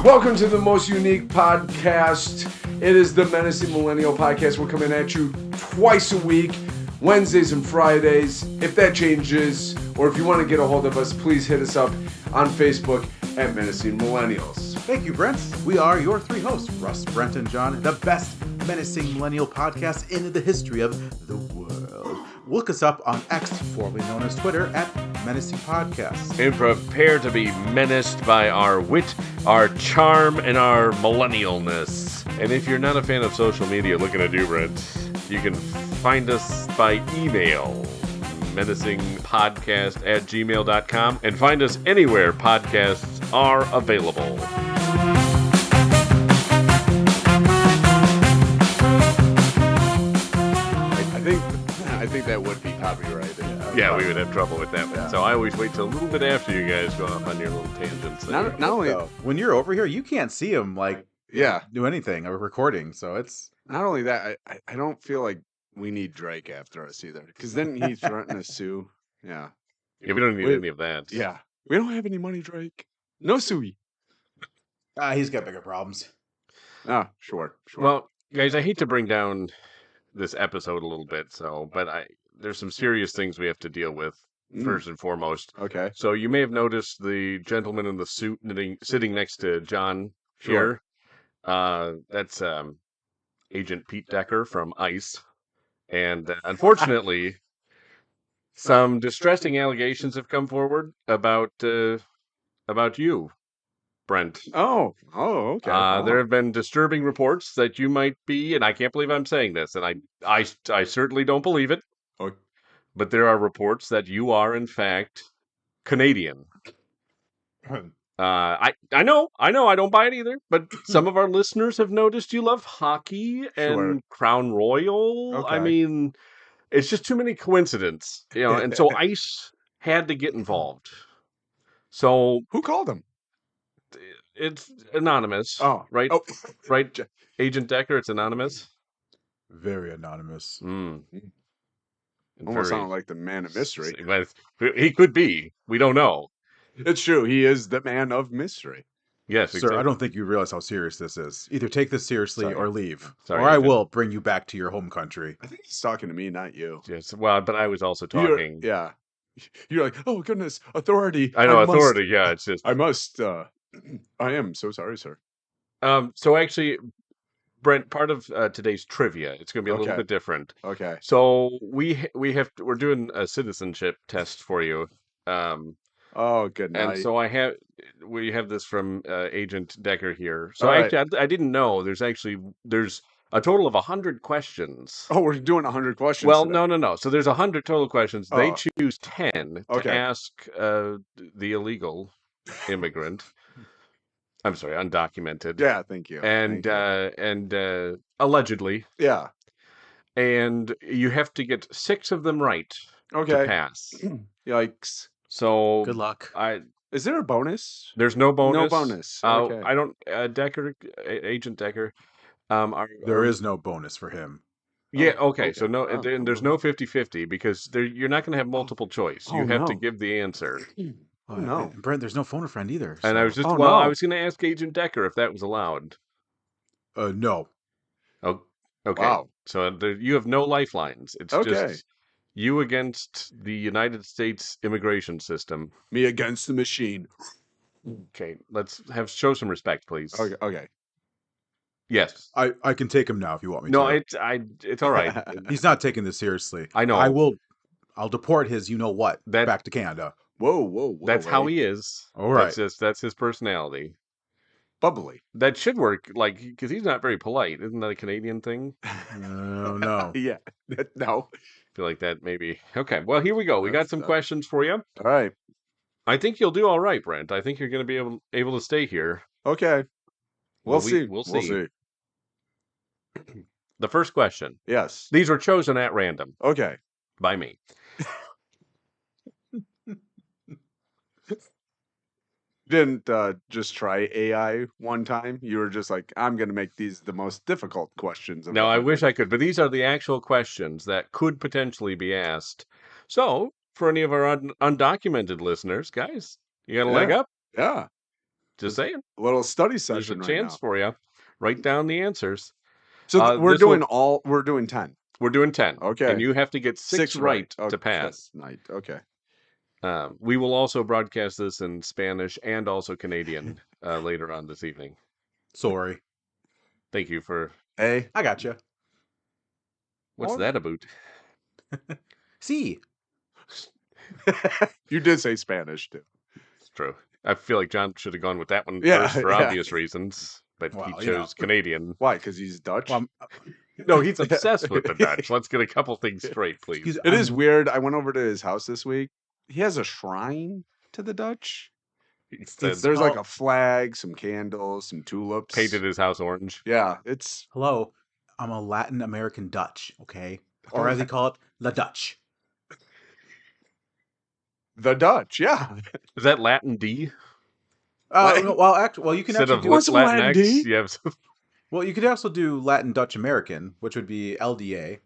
Welcome to the most unique podcast. It is the Menacing Millennial podcast. We're coming at you twice a week, Wednesdays and Fridays. If that changes, or if you want to get a hold of us, please hit us up on Facebook at Menacing Millennials. Thank you, Brent. We are your three hosts, Russ, Brent, and John, the best Menacing Millennial podcast in the history of the world. Look us up on X, formerly known as Twitter, at Menacing Podcast. And prepare to be menaced by our wit, our charm, and our millennialness. And if you're not a fan of social media, looking at you, Brent, you can find us by email, menacingpodcast@gmail.com, and find us anywhere podcasts are available. I think that would be copyrighted. Yeah, we would have trouble with that one. So I always wait till a little bit after you guys go off on your little tangents. Not only when you're over here, you can't see him do anything or recording. So it's not only that. I don't feel like we need Drake after us either, because then he's threatening to sue. Yeah, we don't need any of that. Yeah, we don't have any money, Drake. No suey. He's got bigger problems. Sure. Well, guys, I hate to bring down this episode a little bit, but there's some serious things we have to deal with first and foremost. Okay. So you may have noticed the gentleman in the suit sitting next to John here. That's Agent Pete Decker from ICE, and unfortunately, some distressing allegations have come forward about you, Brent. Oh, okay. There have been disturbing reports that you might be, and I can't believe I'm saying this, and I certainly don't believe it. Oh. But there are reports that you are, in fact, Canadian. I know, I don't buy it either, but some of our listeners have noticed you love hockey and Crown Royal. Okay. I mean, it's just too many coincidences, and so ICE had to get involved. So who called him? It's anonymous. Oh, right. Oh, right. Agent Decker, it's anonymous. Very anonymous. Almost sounded like the man of mystery. He could be. We don't know. It's true. He is the man of mystery. Yes, sir. exactly. I don't think you realize how serious this is. Either take this seriously or leave, or I will bring you back to your home country. I think he's talking to me, not you. Yes. Well, but I was also talking. You're like, oh goodness, authority. I know authority. Yeah, it's just. I must. I am so sorry, sir. So actually, Brent, part of today's trivia, it's going to be a little bit different. Okay. So we're doing a citizenship test for you. Oh, good night. And so we have this from Agent Decker here. So actually, I didn't know there's a total of 100 questions. Oh, we're doing 100 questions. Well, today. no. So there's 100 total questions. They choose 10 to ask the illegal immigrant. I'm sorry, undocumented. Yeah, thank you. And allegedly. Yeah. And you have to get 6 of them right to pass. Yikes. So good luck. Is there a bonus? There's no bonus. No bonus. Okay. I don't. Agent Decker. There is no bonus for him. Yeah. Okay. So no. There's no 50-50 because you're not going to have multiple choice. You have to give the answer. Oh, no. And Brent, there's no phone a friend either. So. And I was just I was going to ask Agent Decker if that was allowed. No. Oh. Okay. Wow. So you have no lifelines. It's just you against the United States immigration system. Me against the machine. Okay. Let's show some respect, please. Okay. Yes. I can take him now if you want me to. No, it's all right. He's not taking this seriously. I know. I'll deport his you-know-what back to Canada. Whoa. That's how he is. All right. That's his personality. Bubbly. That should work, because he's not very polite. Isn't that a Canadian thing? No. Yeah. No. I feel like that maybe. Okay, well, here we go. We got some questions for you. All right. I think you'll do all right, Brent. I think you're going to be able to stay here. Okay. We'll see. We'll see. The first question. Yes. These were chosen at random. Okay. By me. Didn't just try AI one time? You were just like, I'm going to make these the most difficult questions. No, I wish I could, but these are the actual questions that could potentially be asked. So, for any of our undocumented listeners, guys, you got a leg up? Yeah. Just saying. A little study There's a session right chance now. for you. Write down the answers. So we're this will- doing 10. We're doing 10. Okay. And you have to get 6 right Okay. to pass. Night. Okay. We will also broadcast this in Spanish and also Canadian later on this evening. Sorry. Thank you for... Hey. I got you. What's that about? See. You did say Spanish, too. It's true. I feel like John should have gone with that one Yeah, first for yeah. obvious reasons, but Well, he you know. chose Canadian. Why? Because he's Dutch? Well, No, he's obsessed with the Dutch. Let's get a couple things straight, please. excuse- It is I'm- weird. I went over to his house this week. He has a shrine to the Dutch. He said, There's like a flag, some candles, some tulips. painted his house orange. Yeah, it's Hello. I'm a Latin American Dutch, okay? Or as they call it, La Dutch. the Dutch. Yeah. Is that Latin D? What? Well, you can Instead actually of do. What's Latin Latin X, D? you have... Well, you could also do Latin Dutch American, which would be LDA.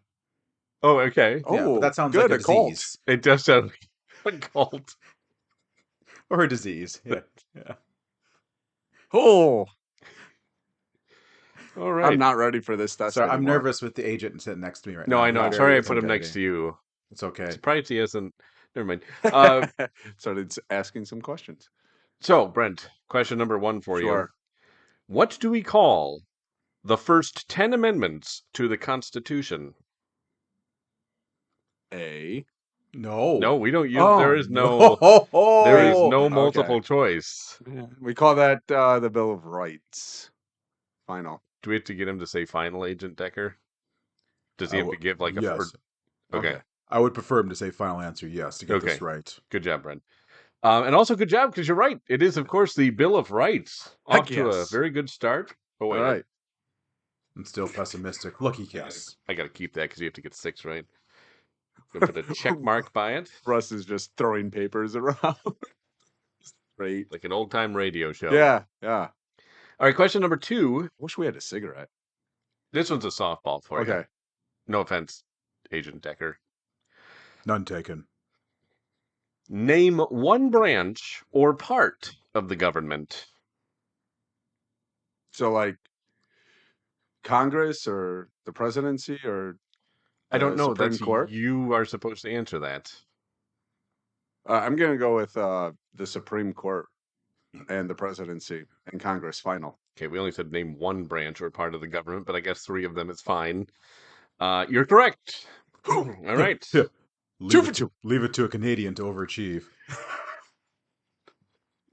Oh, okay. Yeah, Oh, but that sounds good, like a cult. disease It does sound like a cult. or a disease. Yeah. Yeah. Oh, All right. I'm not ready for this test Sorry, I'm anymore. nervous with the agent sitting next to me right No, now. I know. I'm Very sorry I put him intimidating. next to you. It's okay. Surprised he hasn't... Never mind. Started asking some questions. So, Brent, question number 1 for you. Sure. What do we call the first 10 amendments to the Constitution? A. No. No, we don't use... Oh, there is no... There is no Okay. multiple choice. We call that the Bill of Rights. Final. Do we have to get him to say final, Agent Decker? Does he I have to give like a... yes. Okay. I would prefer him to say final answer yes to get this Okay. right. Good job, Brent. And also good job, because you're right. It is, of course, the Bill of Rights. Heck Off to a yes. very good start. Oh, wait. All right. I'm still pessimistic. Lucky guess. I got to keep that because you have to get 6 right. Gonna put a check mark by it, Russ is just throwing papers around. Great. like an old-time radio show. Yeah. Yeah. All right, question number 2. Wish we had a cigarette. This one's a softball for you. Okay. No offense, Agent Decker. None taken. Name one branch or part of the government. So, like, Congress or the presidency or I don't the know. Supreme That's Court? you are supposed to answer that. I'm going to go with the Supreme Court and the presidency and Congress final. Okay, we only said name one branch or part of the government, but I guess 3 of them is fine. You're correct. All right. Yeah. Two for two. Leave it to a Canadian to overachieve.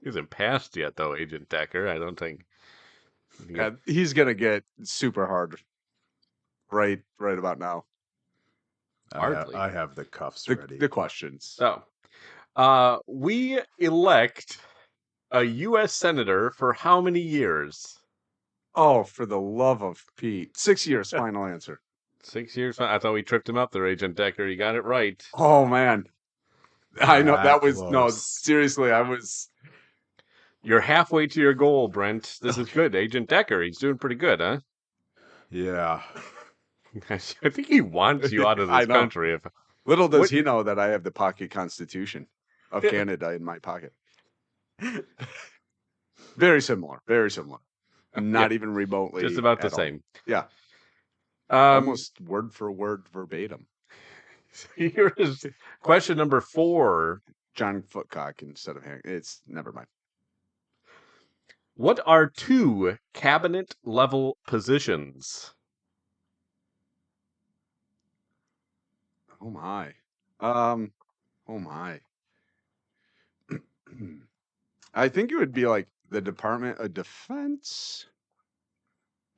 He hasn't passed yet, though, Agent Decker. I don't think. He's going to get super hard right about now. Hardly. I have the cuffs The, ready. the questions. So, we elect a U.S. senator for how many years? Oh, for the love of Pete. 6 years, final answer. 6 years? I thought we tripped him up there, Agent Decker. You got it right. Oh, man. I know that was, no, close. seriously, I was, You're halfway to your goal, Brent. This is good. Agent Decker, he's doing pretty good, huh? Yeah. I think he wants you out of I this know. country. little does What- he know that I have the pocket constitution of Canada in my pocket. Very similar, very similar. Not even remotely. Just about the at all. same. Yeah. Um, Almost word for word verbatim. Here is question number 4. John Footcock instead of Hank. It's never mind. What are 2 cabinet level positions? Oh my. Oh my. I think it would be like the Department of Defense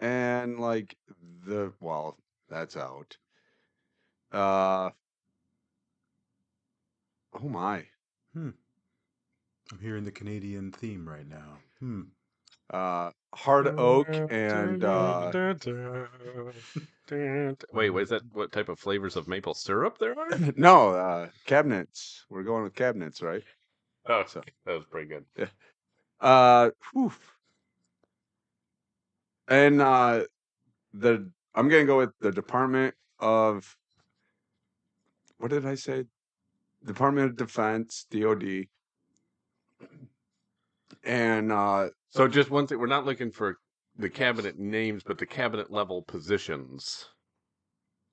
and like that's out. Oh my. I'm hearing the Canadian theme right now. Hard oak and Wait, is that what type of flavors of maple syrup there are? no, cabinets. We're going with cabinets, right? Oh, So- that was pretty good. Whew. And I'm gonna go with the Department of, what did I say? Department of Defense, DOD, And So just one thing, we're not looking for the cabinet names, but the cabinet level positions.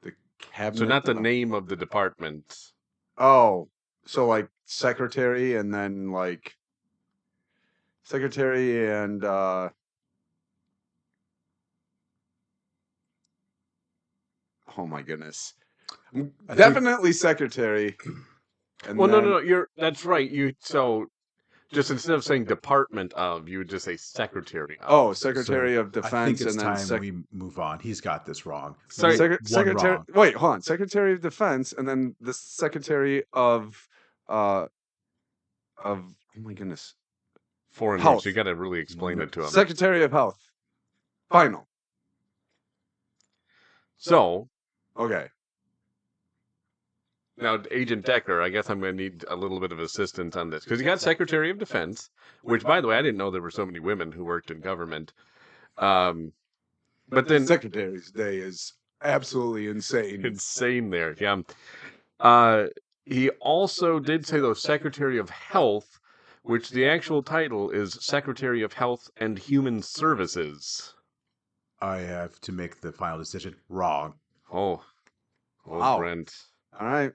the cabinet. So not the name of the department. Oh, so like secretary and then like secretary and oh my goodness. Definitely secretary. And Well, then, no, that's right. So just instead of saying department of, you would just say secretary of. Oh, secretary of defense. I think it's and then time we move on. He's got this wrong. Sorry. secretary. wrong. Wait, hold on. Secretary of defense, and then the secretary of oh my goodness, Foreign health. words. You got to really explain it to him. Secretary of health. Final. So Okay. now, Agent Decker, I guess I'm going to need a little bit of assistance on this because you got Secretary of Defense, which, by the way, I didn't know there were so many women who worked in government. But then Secretary's Day is absolutely insane. insane there, yeah. He also did say though Secretary of Health, which the actual title is Secretary of Health and Human Services. I have to make the final decision. Wrong. Oh, Wow. Brent. All right.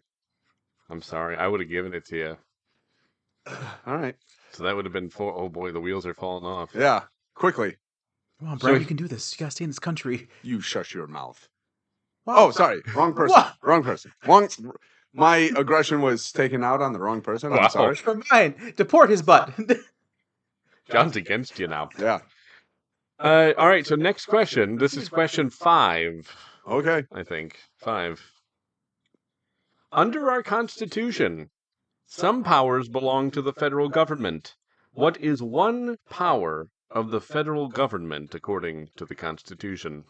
I'm sorry. I would have given it to you. All right. So that would have been four. Oh boy, the wheels are falling off. Yeah. Quickly. Come on, Brad. You can do this. You gotta stay in this country. You shush your mouth. Wow. Oh, sorry. Wrong person. Wrong person. My aggression was taken out on the wrong person. I'm Wow. sorry. For mine. Deport his butt. John's against you now. Yeah. All right, so next question. This is question 5. Okay. I think. 5. Under our Constitution, some powers belong to the federal government. What is one power of the federal government according to the Constitution?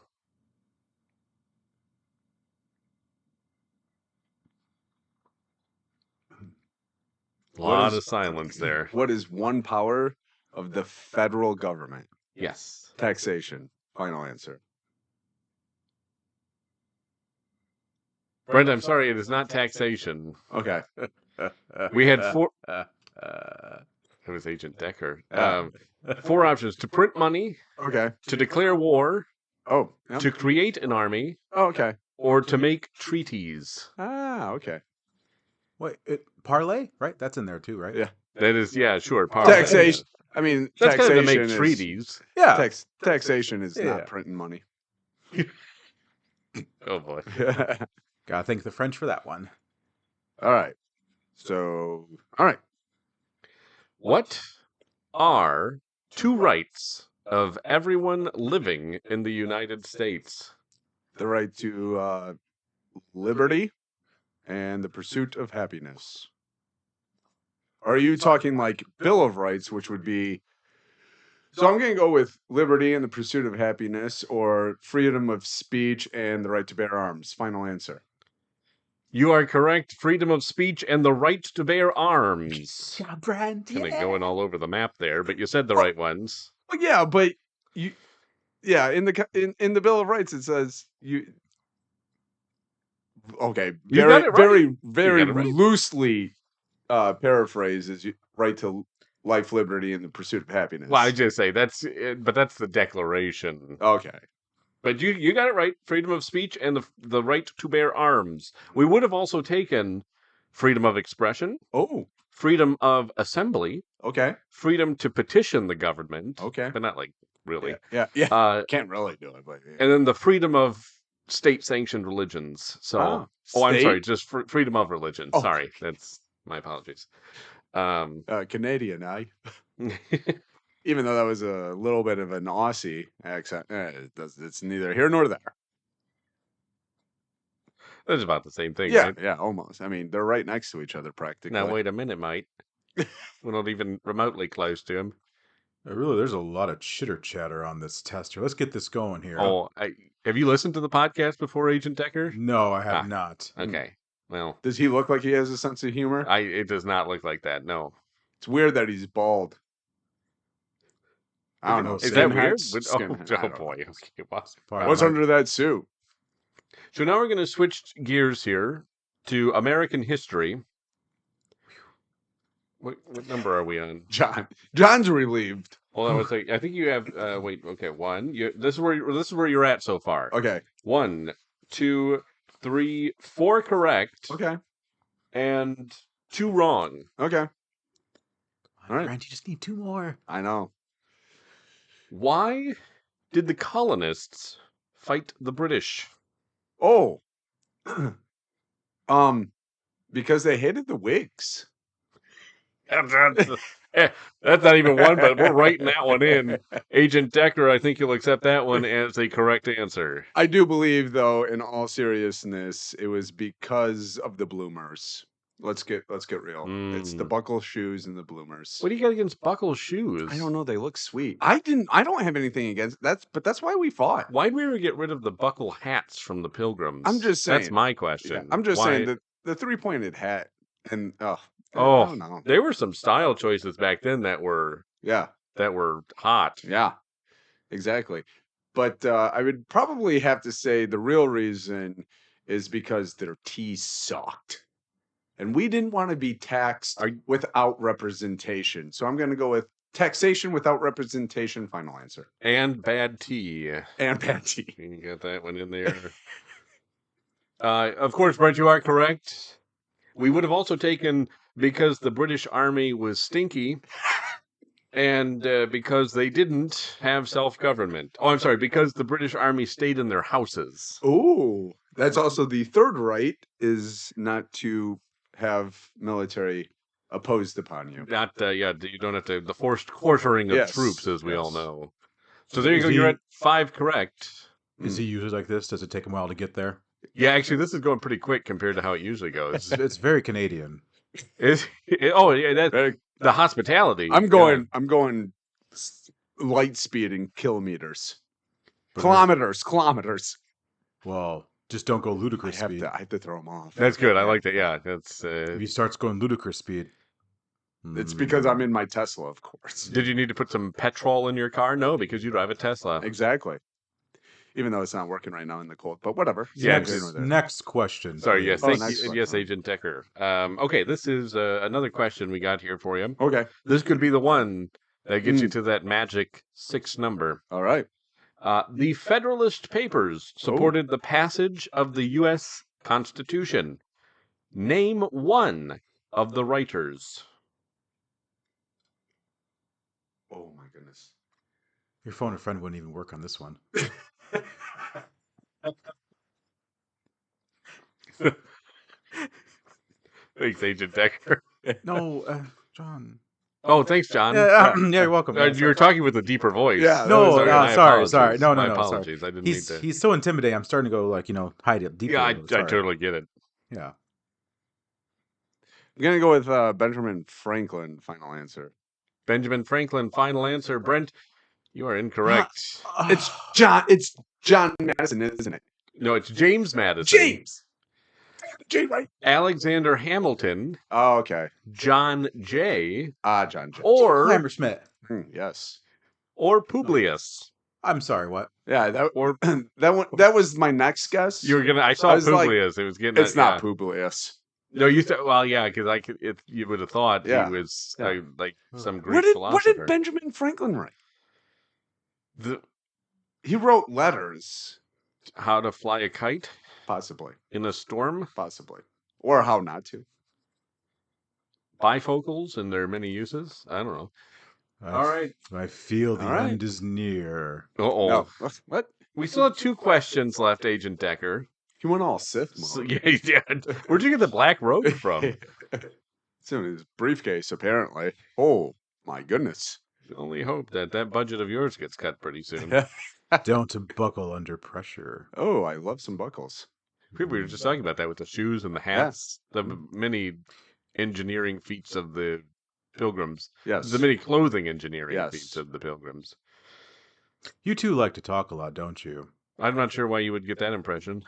A lot of silence there. What is one power of the federal government? Yes. Taxation. Final answer. Brent, I'm sorry, it is not taxation. Okay. We had 4... It was Agent Decker. 4 options. To print money, Okay. to declare war, Oh. Yep. to create an army, Oh, okay. or to make treaties. Ah, okay. Wait, parlay? Right? That's in there too, right? Yeah. That is, yeah, sure. Taxation. I mean, That's kind taxation of to make is, treaties. Yeah. Taxation is Yeah. not printing money. Oh, boy. Gotta thank the French for that one. All right. So, all right. What are 2 rights of everyone living in the United States? The right to liberty and the pursuit of happiness. Are you talking like Bill of Rights, which would be... So I'm going to go with liberty and the pursuit of happiness, or freedom of speech and the right to bear arms. Final answer. You are correct. Freedom of speech and the right to bear arms. Yeah, Brad. Kind of going all over the map there, but you said the right ones. Well, yeah, but you... Yeah, in the Bill of Rights, it says you... Okay, You got it right. very You got it right. loosely paraphrase is right to life, liberty, and the pursuit of happiness. Well, I just say that's the Declaration. Okay. But you got it right. Freedom of speech and the right to bear arms. We would have also taken freedom of expression, Oh, freedom of assembly, okay. freedom to petition the government. Okay. But not like really. Yeah. Can't really do it, but yeah. And then the freedom of state-sanctioned religions. So, I'm State? sorry, just freedom of religion. Oh. Sorry, that's my apologies. Canadian, even though that was a little bit of an Aussie accent, it's neither here nor there. That's about the same thing, Yeah, right? yeah, almost. I mean, they're right next to each other practically. Now, wait a minute, mate. We're not even remotely close to him. Really, there's a lot of chitter chatter on this tester. Let's get this going here. Oh, have you listened to the podcast before, Agent Decker? No, I have not. Okay. Well, Does he look like he has a sense of humor? it does not look like that. No. It's weird that he's bald. I don't know. Is that weird? Skinhead. Oh boy. Okay, What's under that suit? So now we're going to switch gears here to American history. What number are we on? John's relieved. Hold on, I think you have. Wait. Okay, one. This is where you're at so far. Okay. 1, 2, 3, 4 correct. Okay. And 2 wrong. Okay. All right. Brent, you just need 2 more. I know. Why did the colonists fight the British? Oh. Because they hated the Whigs. That's not even one, but we're writing that one in. Agent Decker, I think you'll accept that one as a correct answer. I do believe, though, in all seriousness, it was because of the bloomers. Let's get real. It's the buckle shoes and the bloomers. What do you got against buckle shoes? I don't know. They look sweet. I don't have anything against that, but that's why we fought. Why'd we ever get rid of the buckle hats from the Pilgrims? I'm just saying. That's my question. Yeah, I'm just saying that the 3-pointed hat and I oh, don't know. There were some style choices back then that were hot. Yeah, exactly. But I would probably have to say the real reason is because their tea sucked. And we didn't want to be taxed without representation. So I'm going to go with taxation without representation, final answer. And bad tea. And bad tea. You got that one in there. Of course, Brent, you are correct. We would have also taken because the British Army was stinky and because they didn't have self-government. Oh, I'm sorry, because the British Army stayed in their houses. Ooh, that's also the third right, is not to have military opposed upon you. Not, you don't have to, the forced quartering of troops, as we all know. So there you go, you're at 5 correct. Is he usually like this? Does it take him a while to get there? Yeah, actually, this is going pretty quick compared to how it usually goes. It's very Canadian. The hospitality. I'm going light speed in kilometers. Kilometers. Well, just don't go ludicrous speed. I have to throw him off. That's good. I like that. Yeah, that's. If he starts going ludicrous speed, it's because I'm in my Tesla, of course. Did you need to put some petrol in your car? No, because you drive a Tesla. Exactly. Even though it's not working right now in the cold, but whatever. Yeah. Next question. Sorry. Yes. Thank you. Yes, Agent Decker. Okay. This is another question we got here for you. Okay. This could be the one that gets you to that magic 6 number. All right. The Federalist Papers supported the passage of the U.S. Constitution. Name one of the writers. Oh, my goodness. Your phone a friend wouldn't even work on this one. Thanks, Agent Decker. No, John. Oh, thanks, John. Yeah, you're welcome. You were talking with a deeper voice. Yeah. No, sorry. No, my no, apologies. sorry. I didn't mean to. He's so intimidating. I'm starting to go hide it deeper. Yeah, I totally get it. Yeah. I'm gonna go with Benjamin Franklin. Final answer. Benjamin Franklin. Final answer. Brent, you are incorrect. It's John Madison, isn't it? No, it's James Madison. James, right? Alexander Hamilton. Oh, okay. John Jay. John Jay. Or Hammersmith. Yes. Or Publius. I'm sorry. What? Yeah. That was my next guess. You were gonna. I saw Publius. It was getting. It's not Publius. No, you thought. Well, yeah, because you would have thought he was like some Greek philosopher. What did Benjamin Franklin write? He wrote letters. How to fly a kite? Possibly. In a storm? Possibly. Or how not to. Bifocals and their many uses? I don't know. All right. I feel the end is near. Uh-oh. No. What? We still have 2 questions left, Agent Decker. He went all Sith mode. So, yeah, he did. Where'd you get the black robe from? It's in his briefcase, apparently. Oh, my goodness. Only hope that budget of yours gets cut pretty soon. Don't buckle under pressure. Oh, I love some buckles. We were just talking about that with the shoes and the hats, the many engineering feats of the Pilgrims. Yes. The many clothing engineering feats of the Pilgrims. You two like to talk a lot, don't you? I'm not sure why you would get that impression.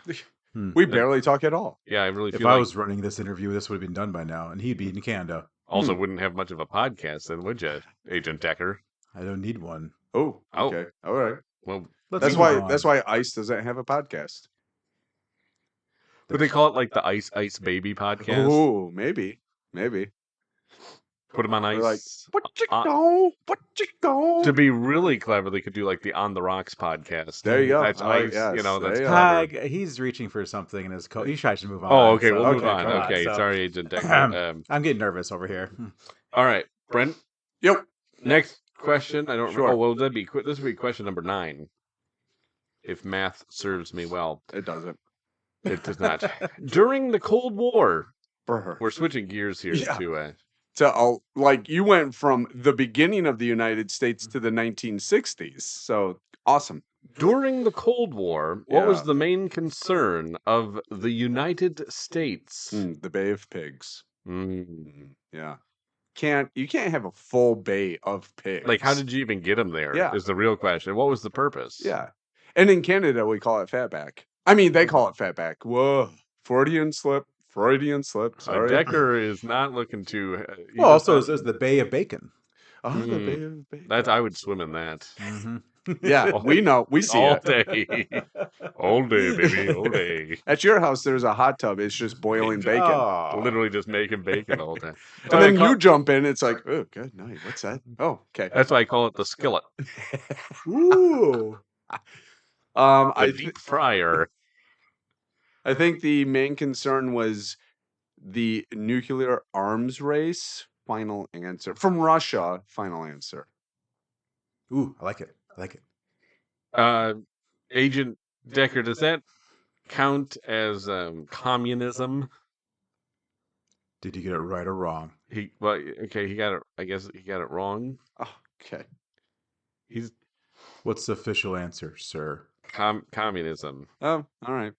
We barely talk at all. Yeah, I really feel if like... I was running this interview, this would have been done by now, and he'd be in Canada. Also wouldn't have much of a podcast then, would you, Agent Decker? I don't need one. Oh, okay. All right. Well, that's why ICE doesn't have a podcast. Would they call it like the Ice Baby podcast? Oh, maybe. Put them on They're like, ice. what you go? What you go? To be really clever, they could do like the On the Rocks podcast. There you go. That's I like- ice. yes, That's there you go. clever. He's reaching for something in his coat. You should move on. Oh, okay. So- We'll move Okay, on. come on. Okay. So- Sorry, Agent Decker. I'm getting nervous over here. All right, Brent. Yep. Next question. I don't Sure. remember. Oh, well, this would be question number 9. If math serves me well, It doesn't. it does not. During the Cold War, Brr. we're switching gears here Yeah. to So, like, you went from the beginning of the United States to the 1960s. So, awesome. during the Cold War. What was Yeah. the main concern of the United States? The Bay of Pigs. Mm. Yeah. You can't have a full bay of pigs. Like, how did you even get them there? Yeah. Is the real question. What was the purpose? Yeah. And in Canada, we call it fatback. I mean, they call it fatback. Whoa. Freudian slip. Sorry. Decker is not looking to. he Well, does also, not- there's the Bay of Bacon. Oh, the Bay of Pigs. that I would swim in that Yeah, we know. We see all it. day, all day, baby, all day. At your house, there's a hot tub. It's just boiling bacon. Oh. Literally just making bacon all day. And then you jump in. It's like, oh, good night. What's that? Oh, okay. That's why I call it the skillet, Ooh. the I deep fryer. I think the main concern was the nuclear arms race. Final answer from Russia. Final answer. Ooh, I like it. Agent Decker, does that count as communism? Did you get it right or wrong? He got it. I guess he got it wrong. Oh, okay. He's What's the official answer, sir? communism. Oh, all right.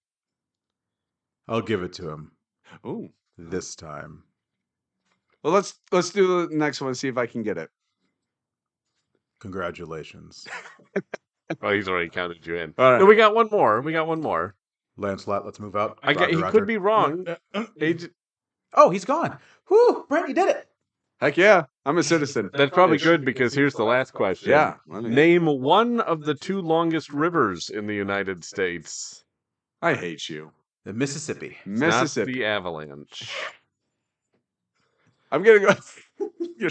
I'll give it to him Ooh. this time. Well, let's do the next one. See if I can get it. Congratulations. Well, he's already counted you in. All right. No, we got one more. Lancelot, let's move out. He Roger. could be wrong. Agent, Oh, he's gone. Whew, Brent, you did it. Heck yeah, I'm a citizen. that's probably good because here's the last question. Yeah. Name one of the 2 longest rivers in the United States. I hate you, The Mississippi. It's Mississippi. Not the Avalanche. I'm gonna go. Your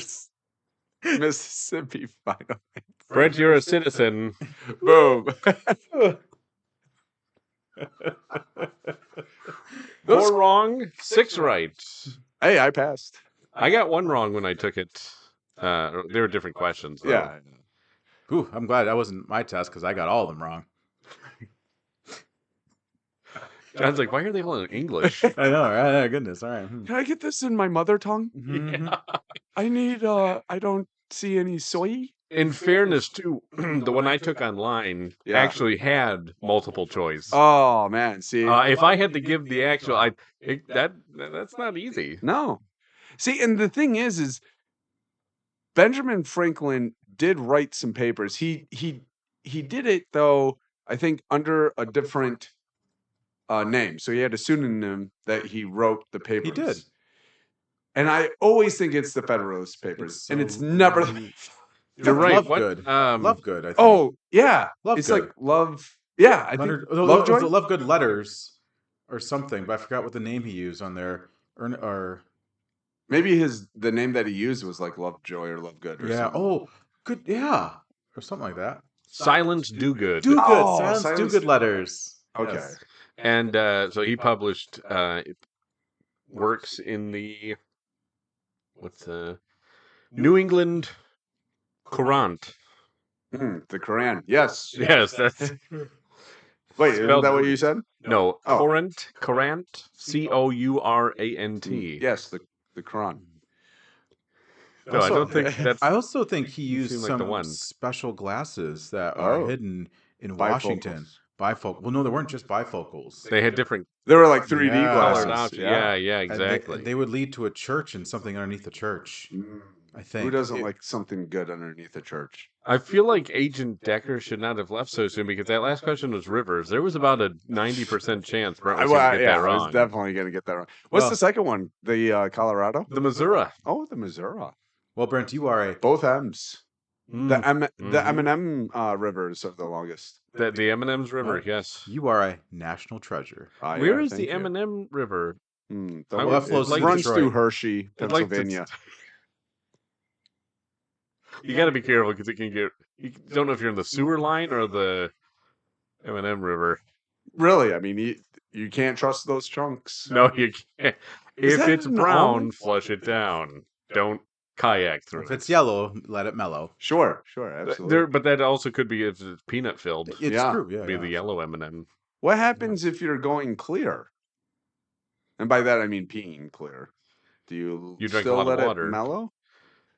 Mississippi final. Brent, you're a citizen. Boom. 4 wrong, 6 right. Hey, I passed. I got 1 wrong when I took it. They were different questions, though. Yeah. Ooh, I'm glad that wasn't my test because I got all of them wrong. John's like, why are they all in English? I know, right? Goodness, all right. Can I get this in my mother tongue? Mhm. I need. I don't see any soy. In fairness, too, the one I took online Yeah. actually had multiple choice. Oh man, see. If I had to give the actual, that's not easy. No. See, and the thing is Benjamin Franklin did write some papers. He did it though, I think under a different name. So he had a pseudonym that he wrote the papers. He did. And I always think it's the Federalist Papers, It's and it's so never. You're right. Lovegood. What? Lovegood, I think. Oh yeah, Lovegood. it's like love. Yeah, I think Lovejoy. Lovegood letters or something, but I forgot what the name he used on there. Or Maybe the name that he used was like Lovejoy or Lovegood. Or yeah. something. Oh, good. Yeah, or something like that. Silence do good. Do good. Oh, Silence. Silence Do good letters. Okay. Yes. And so he published works in the New England Courant. The Quran. Yes. Yes, that's Wait, is Spelled that what weird. you said? no Oh. Courant. Courant. Yes, the Quran. No, I don't think that's. I also think he You used seem like the some one. special glasses that are Oh. hidden in Bifocals. Washington. Bifocal. Well, no, they weren't just bifocals. They had different They were like 3D Yeah. glasses. colored options. Yeah, And exactly. They would lead to a church and something underneath the church. I think. Who doesn't like something good underneath a church? I feel like Agent Decker should not have left so soon because that last question was rivers. There was about a 90% chance Brent was going to get that I was wrong. definitely going to get that wrong. What's Well- the second one? The Colorado? The Missouri. Oh, the Missouri. Well, Brent, you are a Both M's. Mm. The M&M rivers are the longest. The M&M's River, yes. you are a national treasure. Where is thank the you. M&M River? The I one would that like to runs Detroit. through Hershey, I'd like to- Pennsylvania. You got to be careful because it can get. You don't know if you're in the sewer line or the M&M River. Really, I mean, you can't trust those chunks. No, you can't. Is If that it's an brown, almond? flush it down. Don't kayak through If it. it's yellow, let it mellow. Sure, absolutely. But that also could be if it's peanut filled. It's Yeah. true. Yeah, Be yeah. the yellow M&M. What happens if you're going clear? And by that I mean peeing clear. Do you You drink a still lot of let water. it mellow?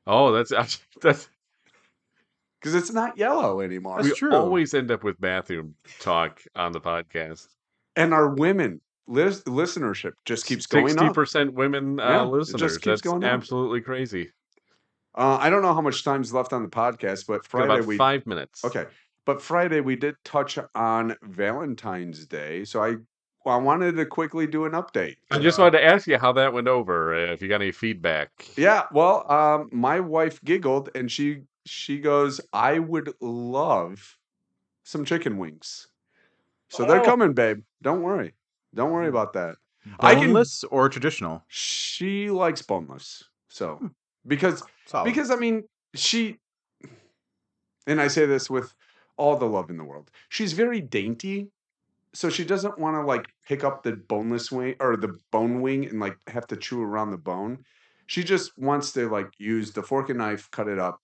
Oh, that's Because it's not yellow anymore. That's we true. always end up with bathroom talk on the podcast. And our women listenership just keeps going up. 60% women Yeah, it listeners. just keeps That's going up. absolutely crazy. I don't know how much time's left on the podcast, but Got Friday about 5 minutes. Okay, but Friday we did touch on Valentine's Day, so I wanted to quickly do an update. I just wanted to ask you how that went over. If you got any feedback. Yeah, well, my wife giggled and she goes, "I would love some chicken wings." So they're Oh. coming, babe. Don't worry about that. Boneless or traditional? She likes boneless, so because Solid. I mean and I say this with all the love in the world. She's very dainty, so she doesn't want to like pick up the boneless wing or the bone wing and like have to chew around the bone. She just wants to like use the fork and knife, cut it up,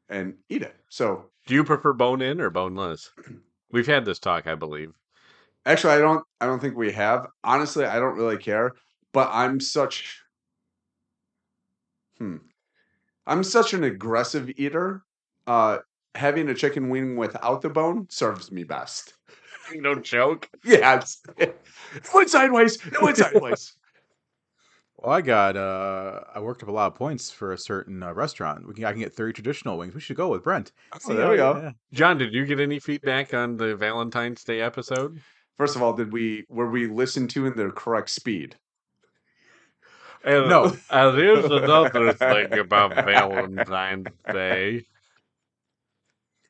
and eat it. So, Do you prefer bone in or boneless? We've had this talk, I believe. actually, I don't think we have. Honestly, I don't really care. But I'm such an aggressive eater. Having a chicken wing without the bone serves me best. You don't joke. Yeah, it went sideways. Well, I worked up a lot of points for a certain restaurant. I can get 30 traditional wings. We should go with Brent. Oh, there we go. Yeah. John, did you get any feedback on the Valentine's Day episode? First of all, were we listened to in the correct speed? And, No. And here's another thing about Valentine's Day.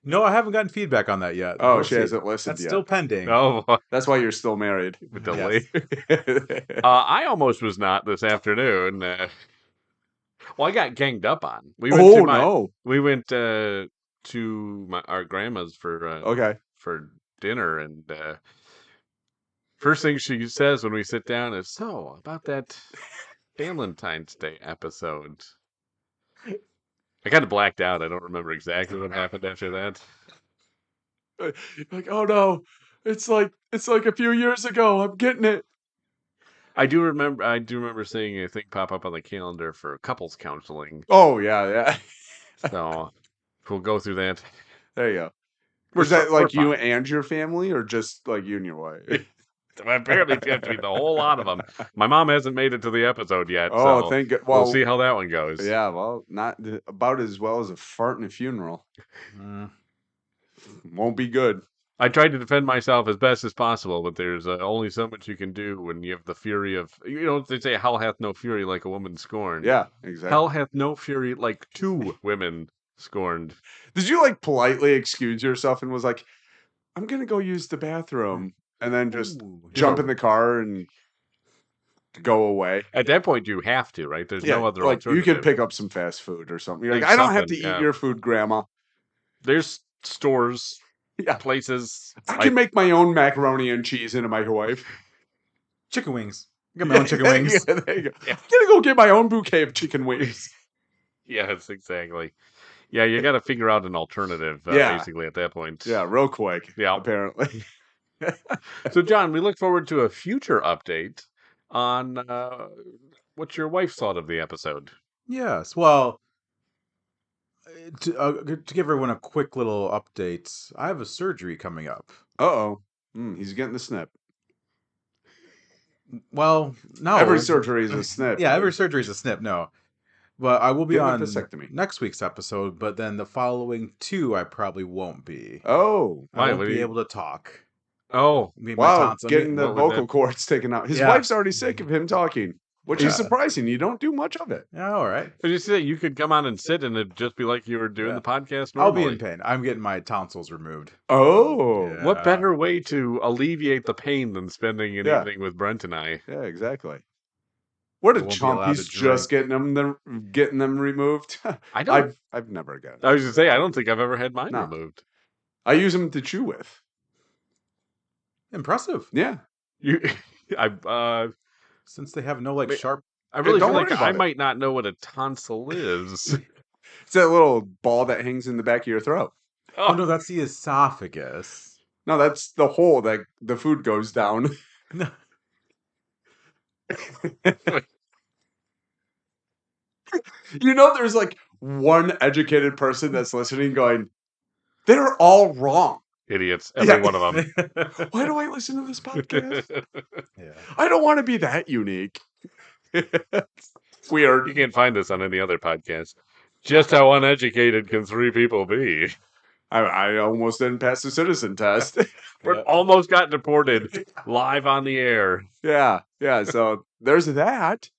No, I haven't gotten feedback on that yet. Oh, We'll she see. hasn't listened That's yet. still pending. Oh, That's why you're still married. with the Yes. I almost was not this afternoon. Well, I got ganged up on. We No. We went to our grandma's for Okay. for dinner, and first thing she says when we sit down is, "So about that Valentine's Day episode." I kind of blacked out. I don't remember exactly what happened after that. Like, oh no, it's like a few years ago. I'm getting it. I do remember seeing a thing pop up on the calendar for couples counseling. Oh yeah. So we'll go through that. There you go. We're Was that like you fine. and your family, or just like you and your wife? Apparently, it's going to be the whole lot of them. My mom hasn't made it to the episode yet. Oh, so thank God. we'll Well, see how that one goes. yeah. Well, not about as well as a fart in a funeral. Mm. Won't be good. I tried to defend myself as best as possible, but there's only so much you can do when you have the fury of, they say, hell hath no fury like a woman scorned. Yeah, exactly. Hell hath no fury like two women scorned. Did you like politely excuse yourself and was like, "I'm gonna go use the bathroom," and then just jump in the car and go away? At that point, you have to, right? There's no other like alternative. you can pick up some fast food or something. You're like, Like I don't have to something, eat yeah. your food, Grandma. There's stores, Yeah. places. I can make my own macaroni and cheese in a microwave. Chicken wings. I got my own chicken wings. Yeah, there you go. I'm gonna go get my own bouquet of chicken wings. Yes, exactly. Yeah, you got to figure out an alternative, Yeah. basically, at that point. Yeah, real quick. Yeah. Apparently. So, John, we look forward to a future update on what your wife thought of the episode. Yes. Well, to give everyone a quick little update, I have a surgery coming up. Uh-oh. He's getting the snip. Well, no. Every surgery is a snip. Yeah, every surgery is a snip. No. But I will be Get a on vasectomy. next week's episode, but then the following two I probably won't be. Oh. I Why? won't What do be you- able to talk. Oh, My Wow, tonsils- getting the what would vocal that- cords taken out. His Yeah. wife's already sick of him talking, which is Yeah. surprising. You don't do much of it. Yeah, all right. did you say you could come on and sit and it'd just be like you were doing Yeah. the podcast I'll normally? be in pain. I'm getting my tonsils removed. Oh. Yeah. What better way to alleviate the pain than spending an Yeah. evening with Brent and I? Yeah, exactly. What a They won't be allowed chump! to He's just drink. getting them removed. I don't. I've never got it. I was gonna say I don't think I've ever had mine No. removed. I use them to chew with. Impressive. Yeah. You, I Since they have no like Wait, sharp. I really don't feel like worry about I it. might not know what a tonsil is. It's that little ball that hangs in the back of your throat. Oh no, that's the esophagus. No, that's the hole that the food goes down. No. You know, there's like one educated person that's listening going, they're all wrong. Idiots, every Yeah. one of them. Why do I listen to this podcast? Yeah. I don't want to be that unique. Weird. You can't find this on any other podcast. Just how uneducated can three people be? I almost didn't pass the citizen test. We almost got deported live on the air. Yeah. So there's that.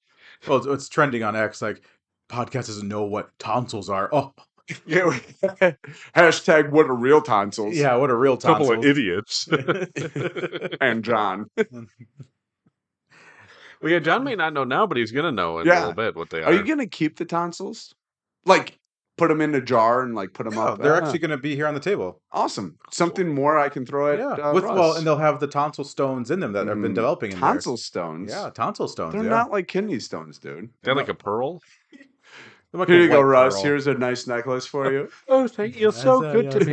Well, it's trending on X. Like, podcast doesn't know what tonsils are. Oh, Yeah. Hashtag what are real tonsils? yeah. What a real Couple tonsils. of idiots. And John. Well, yeah, John may not know now, but he's gonna know in a little bit what they are. Are you gonna keep the tonsils? Like put them in a jar and like put them Yeah, up? they're actually going to be here on the table. Awesome. Something more I can throw at With Russ. well, and they'll have the tonsil stones in them that have been developing in tonsil there. stones. Yeah, tonsil stones. They're not like kidney stones, dude. They're like a pearl. Like Here a you go, white Russ. pearl. Here's a nice necklace for you. Oh, thank you. You're so good to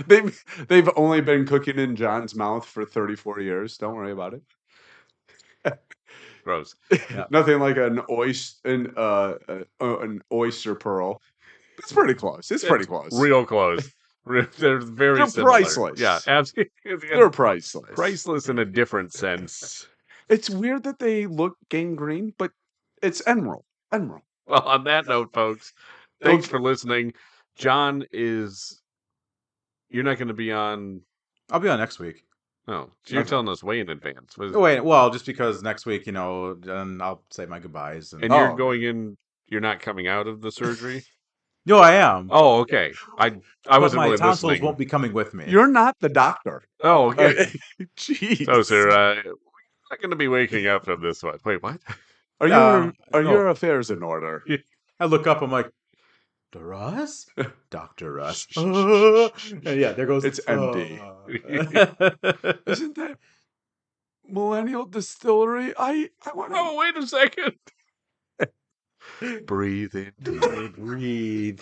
me. They've only been cooking in John's mouth for 34 years. Don't worry about it. Gross. Yeah. Nothing like an oyster pearl. It's pretty close. It's pretty close. Real close. They're very They're similar. priceless. Yeah, absolutely. They're priceless. Priceless in a different sense. It's weird that they look gangrene, but it's emerald. Emerald. Well, on that note, folks, thanks for listening. John is. You're not going to be on. I'll be on next week. Oh, so you're Okay. telling us way in advance. Oh, wait, well, just because next week, then I'll say my goodbyes. And you're going in. You're not coming out of the surgery. No, I am. Oh, okay. I But wasn't my really tonsils listening. won't be coming with me. You're not the doctor. Oh, okay. Jeez. So, sir, we're not going to be waking up from this one. Wait, what? Are No. your affairs in order? I look up, I'm like, Dr. Russ? Dr. Russ. And yeah, there goes. It's MD. Uh, Isn't that Millennial Distillery? I want to. Oh, wait a second. Breathe in. breathe.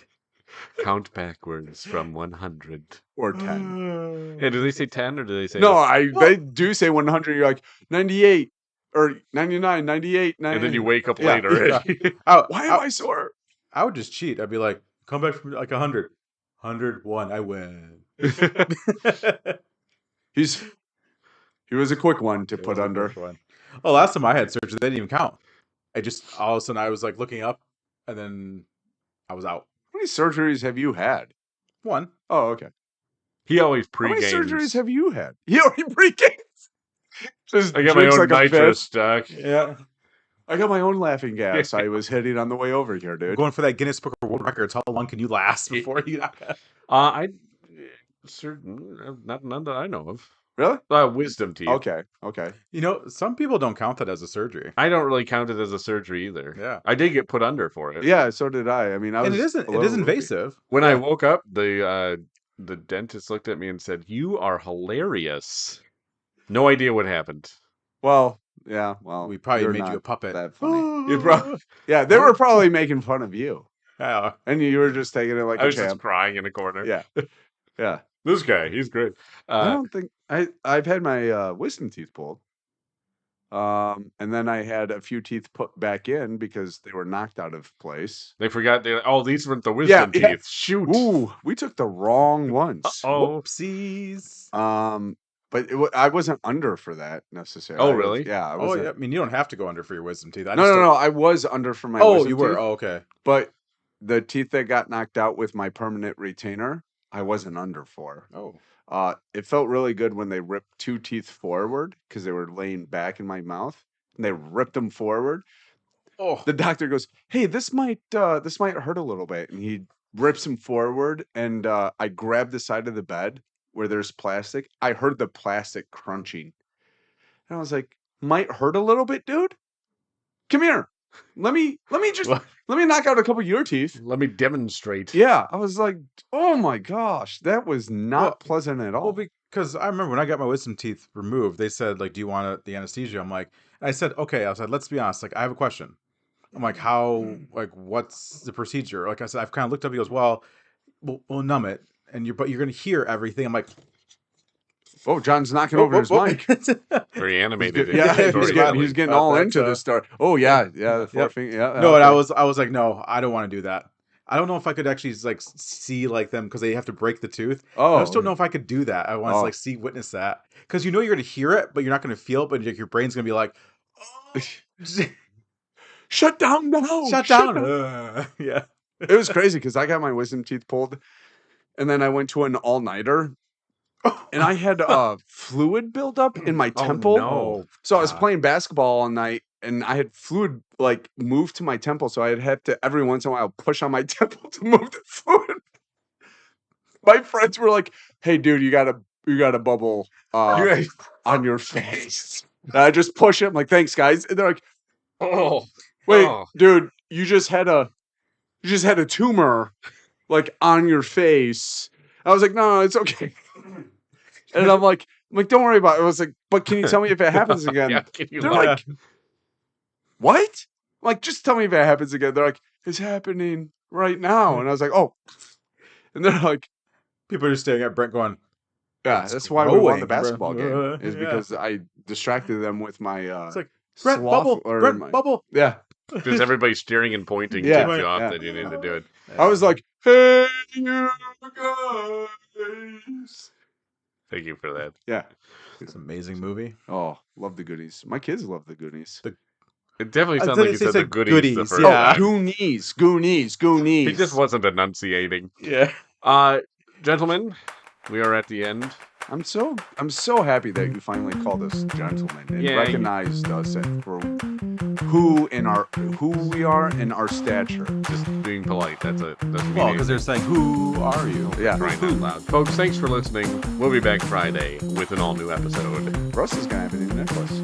Count backwards from 100. Or 10. Hey, do they say 10 or do they say No, they do say 100. You're like 98 or 99, 98, 98. And then you wake up Yeah. later. Why am I sore? I would just cheat. I'd be like, come back from like 100. 101, I win. He was a quick one to put under. Oh, last time I had surgery, they didn't even count. I just, all of a sudden, I was like looking up, and then I was out. How many surgeries have you had? One. Oh, okay. He always How many pre-games. surgeries have you had? He already pre-games. Just I got my drinks own like a nitro fish. stock. Yeah. I got my own laughing gas. I was hitting on the way over here, dude. Going for that Guinness Book of World Records. How long can you last before you? None that I know of. Really? Wisdom teeth. Okay. Some people don't count that as a surgery. I don't really count it as a surgery either. Yeah. I did get put under for it. Yeah, so did I. I mean, I was. And it is invasive. When I woke up, the dentist looked at me and said, "You are hilarious." No idea what happened. Well, yeah. Well, We probably you're made not you a puppet. That funny. Yeah, they were probably making fun of you, Yeah. and you were just taking it like I a was just champ. crying in a corner. Yeah. This guy, he's great. I don't think I've had my wisdom teeth pulled. And then I had a few teeth put back in because they were knocked out of place. They forgot. These weren't the wisdom teeth. Yeah. Shoot. Ooh, we took the wrong ones. Oh. Whoopsies. But I wasn't under for that necessarily. Oh, really? Yeah. I Oh, wasn't. yeah. I mean, you don't have to go under for your wisdom teeth. No. I was under for my. Oh, wisdom you were. teeth, Oh, okay. But the teeth that got knocked out with my permanent retainer, I wasn't under for. Oh. It felt really good when they ripped two teeth forward because they were laying back in my mouth, and they ripped them forward. Oh. The doctor goes, "Hey, this might hurt a little bit," and he rips them forward, and I grabbed the side of the bed where there's plastic. I heard the plastic crunching, and I was like, "Might hurt a little bit, dude." come here. Let me knock out a couple of your teeth. Let me demonstrate. Yeah, I was like, oh my gosh, that was not pleasant at all. Well, because I remember when I got my wisdom teeth removed, they said, like, do you want the anesthesia? I'm like, I said, okay. I was like, let's be honest. Like, I have a question. I'm like, what's the procedure? Like I said, I've kind of looked up. He goes, well, we'll numb it, but you're going to hear everything. I'm like, oh, John's knocking over his mic. Very animated. He's getting all into this stuff. Oh yeah, the forefinger. Yeah. No, and I was like, no, I don't want to do that. I don't know if I could actually like see like them because they have to break the tooth. Oh, I just don't know if I could do that. I want to like witness that because you're going to hear it, but you're not going to feel it. But your brain's going to be like, oh. Shut down now. Shut down. Yeah. It was crazy because I got my wisdom teeth pulled, and then I went to an all-nighter, and I had fluid buildup in my temple. No. So I was playing basketball all night, and I had fluid like move to my temple. So I'd have to every once in a while push on my temple to move the fluid. My friends were like, "Hey, dude, you got a bubble on your face." And I just push it. I'm like, "Thanks, guys." And they're like, Oh, wait, dude, you just had a tumor like on your face. I was like, no, it's okay. And I'm like, don't worry about it. I was like, but can you tell me if it happens again? They're like, what? I'm like, just tell me if it happens again. They're like, it's happening right now. And I was like, oh. And they're like, people are just staring at Brent going, yeah, that's why we won the basketball game. Is because I distracted them with my it's like, Brent, bubble. Yeah. Just everybody steering and pointing tipped you off that you need to do it. I was like, hey, you guys. Thank you for that. Yeah. It's an amazing movie. Oh, love the Goonies. My kids love the Goonies. It definitely sounds like you said the goodies. The first yeah. time. Goonies. He just wasn't enunciating. Yeah. Gentlemen, we are at the end. I'm so happy that you finally called us gentlemen and recognized us for who we are and our stature. Just being polite. That's me. Well, because they're saying, "Who are you?" Yeah. Crying out loud. Folks, thanks for listening. We'll be back Friday with an all new episode. Russ is gonna have a new necklace.